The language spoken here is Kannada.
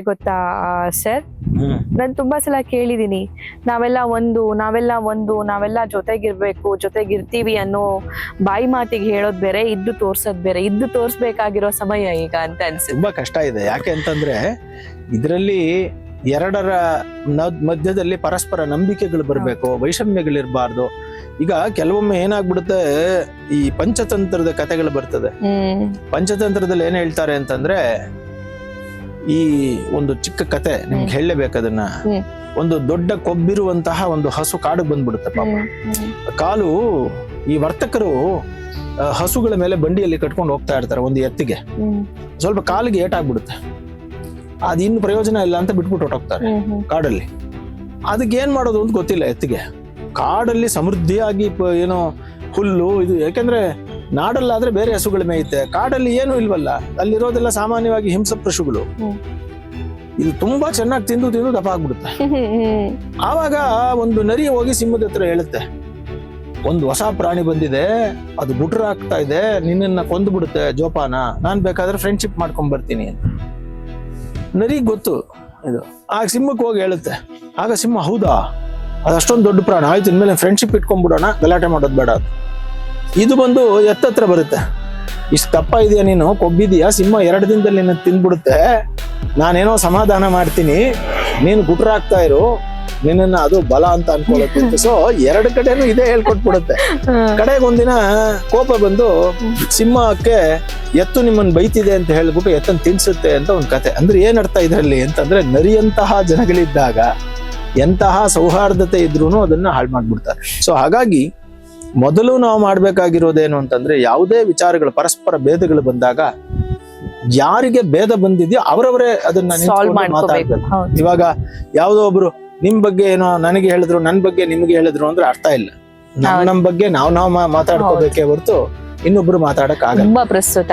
ಗೊತ್ತಾ ಸರ್? ನಾನು ತುಂಬಾ ಸಲ ಕೇಳಿದೀನಿ, ನಾವೆಲ್ಲ ಜೊತೆಗಿರ್ತೀವಿ ಅನ್ನೋ ಬಾಯಿ ಮಾತಿಗೆ ಹೇಳೋದ್ ಬೇರೆ, ಇದ್ದು ತೋರ್ಸೋದ್ ಬೇರೆ. ಇದ್ದು ತೋರ್ಸ್ಬೇಕಾಗಿರೋ ಸಮಯ ಈಗ ಅಂತ ಅನ್ಸುತ್ತೆ. ತುಂಬಾ ಕಷ್ಟ ಇದೆ. ಯಾಕೆ ಅಂತಂದ್ರೆ ಇದರಲ್ಲಿ ಎರಡರ ಮಧ್ಯದಲ್ಲಿ ಪರಸ್ಪರ ನಂಬಿಕೆಗಳು ಬರಬೇಕು, ವೈಷಮ್ಯಗಳಿರ್ಬಾರ್ದು. ಈಗ ಕೆಲವೊಮ್ಮೆ ಏನಾಗ್ಬಿಡುತ್ತೆ, ಈ ಪಂಚತಂತ್ರದ ಕಥೆಗಳು ಬರ್ತದೆ. ಪಂಚತಂತ್ರದಲ್ಲಿ ಏನ್ ಹೇಳ್ತಾರೆ ಅಂತಂದ್ರೆ, ಈ ಒಂದು ಚಿಕ್ಕ ಕತೆ ನಿಮ್ಗೆ ಹೇಳಲೇಬೇಕು ಅದನ್ನ. ಒಂದು ದೊಡ್ಡ ಕೊಬ್ಬಿರುವಂತಹ ಒಂದು ಹಸು ಕಾಡಿಗೆ ಬಂದ್ಬಿಡುತ್ತೆ ಪಾಪ. ಕಾಲು ಈ ವರ್ತಕರು ಹಸುಗಳ ಮೇಲೆ ಬಂಡಿಯಲ್ಲಿ ಕಟ್ಕೊಂಡು ಹೋಗ್ತಾ ಇರ್ತಾರೆ ಒಂದು ಎತ್ತಿಗೆ. ಸ್ವಲ್ಪ ಕಾಲಿಗೆ ಏಟಾಗ್ಬಿಡುತ್ತೆ. ಅದ್ ಇನ್ನು ಪ್ರಯೋಜನ ಇಲ್ಲ ಅಂತ ಬಿಟ್ಬಿಟ್ಟು ಹೊಟ್ಟೋಗ್ತಾರೆ ಕಾಡಲ್ಲಿ. ಅದಕ್ಕೆ ಏನ್ ಮಾಡೋದು ಅಂತ ಗೊತ್ತಿಲ್ಲ ಎತ್ತಿಗೆ. ಕಾಡಲ್ಲಿ ಸಮೃದ್ಧಿಯಾಗಿ ಏನೋ ಹುಲ್ಲು ಇದು, ಯಾಕೆಂದ್ರೆ ನಾಡಲ್ಲಾದ್ರೆ ಬೇರೆ ಹಸುಗಳ ಮೇಯುತ್ತೆ, ಕಾಡಲ್ಲಿ ಏನು ಇಲ್ವಲ್ಲ, ಅಲ್ಲಿರೋದೆಲ್ಲ ಸಾಮಾನ್ಯವಾಗಿ ಹಿಂಸಪಶುಗಳು. ಇದು ತುಂಬಾ ಚೆನ್ನಾಗಿ ತಿಂದು ದಪ್ಪ ಆಗ್ಬಿಡುತ್ತೆ. ಆವಾಗ ಒಂದು ನರಿ ಹೋಗಿ ಸಿಂಹದ ಹತ್ರ ಹೇಳುತ್ತೆ, ಒಂದು ಹೊಸ ಪ್ರಾಣಿ ಬಂದಿದೆ, ಅದು ಗುಟ್ರ ಆಗ್ತಾ ಇದೆ, ನಿನ್ನನ್ನ ಕೊಂದು ಬಿಡುತ್ತೆ ಜೋಪಾನ, ನಾನ್ ಬೇಕಾದ್ರೆ ಫ್ರೆಂಡ್ಶಿಪ್ ಮಾಡ್ಕೊಂಡ್ ಬರ್ತೀನಿ ಅಂತ. ನರಿಗೆ ಗೊತ್ತು ಇದು. ಆಗ ಸಿಂಹಕ್ಕೆ ಹೋಗಿ ಹೇಳುತ್ತೆ. ಆಗ ಸಿಂಹ, ಹೌದಾ, ಅದಷ್ಟೊಂದು ದೊಡ್ಡ ಪ್ರಾಣ, ಆಯ್ತು ಇನ್ಮೇಲೆ ಫ್ರೆಂಡ್ಶಿಪ್ ಇಟ್ಕೊಂಡ್ಬಿಡೋಣ, ಗಲಾಟೆ ಮಾಡೋದು ಬೇಡ. ಇದು ಬಂದು ಎತ್ತತ್ರ ಬರುತ್ತೆ. ಇಷ್ಟು ದಪ್ಪ ಇದೆಯಾ ನೀನು, ಕೊಬ್ಬಿದೀಯಾ, ಸಿಂಹ 2 ದಿನದಲ್ಲಿ ನಿನ್ನ ತಿಂದ್ಬಿಡುತ್ತೆ, ನಾನೇನೋ ಸಮಾಧಾನ ಮಾಡ್ತೀನಿ, ನೀನು ಗುಟ್ರ ಆಗ್ತಾ ಇರು, ನಿನ್ನ ಅದು ಬಲ ಅಂತ ಅನ್ಕೊಳ್ಳುತ್ತೆ. ಸೊ 2 ಕಡೆನೂ ಇದೇ ಹೇಳ್ಕೊಟ್ಬಿಡುತ್ತೆ. ಕಡೆಗೆ ಒಂದಿನ ಕೋಪ ಬಂದು ಸಿಂಹಕ್ಕೆ ಎತ್ತು ನಿಮ್ಮನ್ನು ಬೈತಿದೆ ಅಂತ ಹೇಳ್ಬಿಟ್ಟು ಎತ್ತನ್ನು ತಿನ್ಸುತ್ತೆ ಅಂತ ಒಂದು ಕತೆ. ಅಂದ್ರೆ ಏನ್ ಅರ್ಥ ಇದರಲ್ಲಿ ಅಂತಂದ್ರೆ, ನರಿಯಂತಹ ಜನಗಳಿದ್ದಾಗ ಎಂತಹ ಸೌಹಾರ್ದತೆ ಇದ್ರೂ ಅದನ್ನ ಹಾಳು ಮಾಡ್ಬಿಡ್ತಾರೆ. ಸೊ ಹಾಗಾಗಿ ಮೊದಲು ನಾವು ಮಾಡ್ಬೇಕಾಗಿರೋದೇನು ಅಂತಂದ್ರೆ, ಯಾವುದೇ ವಿಚಾರಗಳು ಪರಸ್ಪರ ಭೇದಗಳು ಬಂದಾಗ ಯಾರಿಗೆ ಭೇದ ಬಂದಿದೆಯೋ ಅವರವರೇ ಅದನ್ನ ಮಾತಾಡ್ಬೇಕು. ಇವಾಗ ಯಾವುದೋ ಒಬ್ರು ನಿಮ್ ಬಗ್ಗೆ ಏನೋ ನನಗೆ ಹೇಳಿದ್ರು, ನನ್ ಬಗ್ಗೆ ನಿಮ್ಗೆ ಹೇಳಿದ್ರು ಅಂದ್ರೆ ಅರ್ಥ ಇಲ್ಲ. ನಮ್ ಬಗ್ಗೆ ನಾವು ಮಾತಾಡ್ಕೋಬೇಕೇ ಹೊರತು ಇನ್ನೊಬ್ರು ಮಾತಾಡಕ್ ಆಗಲ್ಲ. ತುಂಬಾ ಪ್ರಸ್ತುತ